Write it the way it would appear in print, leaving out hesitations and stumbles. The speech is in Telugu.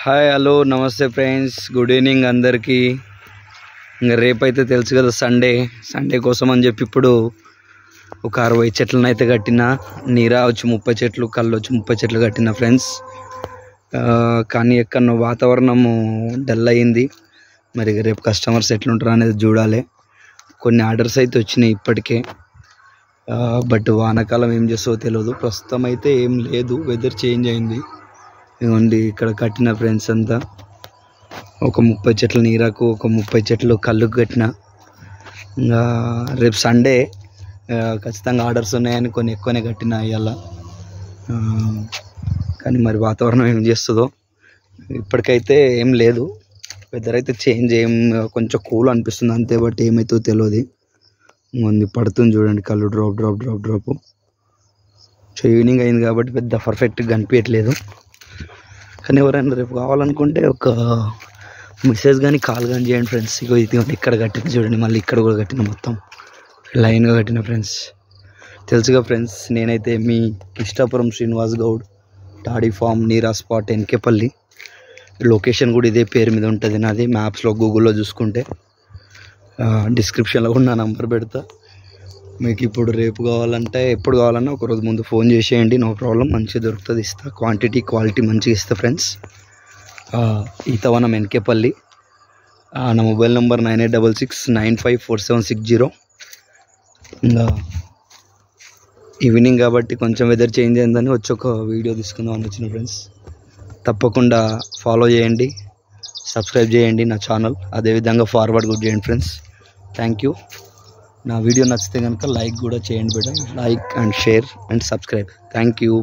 హాయ్ హలో నమస్తే ఫ్రెండ్స్, గుడ్ ఈవినింగ్ అందరికీ. ఇంకా రేపైతే తెలుసు కదా సండే కోసం అని చెప్పి ఇప్పుడు ఒక 60 చెట్లను అయితే కట్టిన. నీరా వచ్చి 30 చెట్లు, కళ్ళు వచ్చి 30 చెట్లు కట్టిన ఫ్రెండ్స్. కానీ ఎక్కడో వాతావరణము డల్ అయ్యింది. మరి రేపు కస్టమర్స్ ఎట్లుంటారు అనేది చూడాలి. కొన్ని ఆర్డర్స్ అయితే వచ్చినాయి ఇప్పటికే, బట్ వానాకాలం ఏం చేస్తావో తెలియదు. ప్రస్తుతం అయితే ఏం లేదు, వెదర్ చేంజ్ అయింది. ఇవ్వండి ఇక్కడ కట్టిన ఫ్రెండ్స్ అంతా ఒక 30 చెట్లు నీరాకు, ఒక 30 చెట్లు కళ్ళుకు కట్టిన. ఇంకా రేపు సండే ఖచ్చితంగా ఆర్డర్స్ ఉన్నాయని కొన్ని ఎక్కువనే కట్టిన ఇవాళ. కానీ మరి వాతావరణం ఏం చేస్తుందో. ఇప్పటికైతే ఏం లేదు, వెదర్ అయితే చేంజ్ కొంచెం కూల్ అనిపిస్తుంది అంతే, బట్ ఏమవుతుందో తెలియదు. ముందు పడుతుంది చూడండి కళ్ళు drop drop drop drop. So evening అయింది కాబట్టి పెద్ద పర్ఫెక్ట్గా కనిపించట్లేదు. కానీ ఎవరైనా రేపు కావాలనుకుంటే ఒక మెసేజ్ కానీ కాల్ కానీ చేయండి ఫ్రెండ్స్. ఇది ఇక్కడ కట్టిన చూడండి, మళ్ళీ ఇక్కడ కూడా కట్టిన, మొత్తం లైన్గా కట్టిన ఫ్రెండ్స్. తెలుసుగా ఫ్రెండ్స్, నేనైతే మీ కిష్టాపురం శ్రీనివాస్ గౌడ్, టాడీ ఫామ్, నీరా స్పాట్, ఎన్కేపల్లి. లొకేషన్ కూడా ఇదే పేరు మీద ఉంటుంది నాది. మ్యాప్స్లో గూగుల్లో చూసుకుంటే డిస్క్రిప్షన్లో కూడా నా నంబర్ పెడతా. మీకు ఇప్పుడు రేపు కావాలంటే ఎప్పుడు కావాలన్నా ఒకరోజు ముందు ఫోన్ చేసేయండి, నో ప్రాబ్లం. మంచిగా దొరుకుతుంది, ఇస్తా. క్వాంటిటీ క్వాలిటీ మంచిగా ఇస్తా ఫ్రెండ్స్. ఈతవనం ఎన్కేపల్లి. నా మొబైల్ నెంబర్ 9866954760. ఇంకా ఈవినింగ్ కాబట్టి కొంచెం వెదర్ చేంజ్ అయిందని వచ్చి ఒక వీడియో తీసుకుందాం అని వచ్చిన ఫ్రెండ్స్. తప్పకుండా ఫాలో చేయండి, సబ్స్క్రైబ్ చేయండి నా ఛానల్. అదేవిధంగా ఫార్వర్డ్ కూడా చేయండి ఫ్రెండ్స్. Thank you. నా వీడియో నచ్చితే కనుక లైక్ కూడా చేయండి బేటా. Like and share and subscribe. Thank you.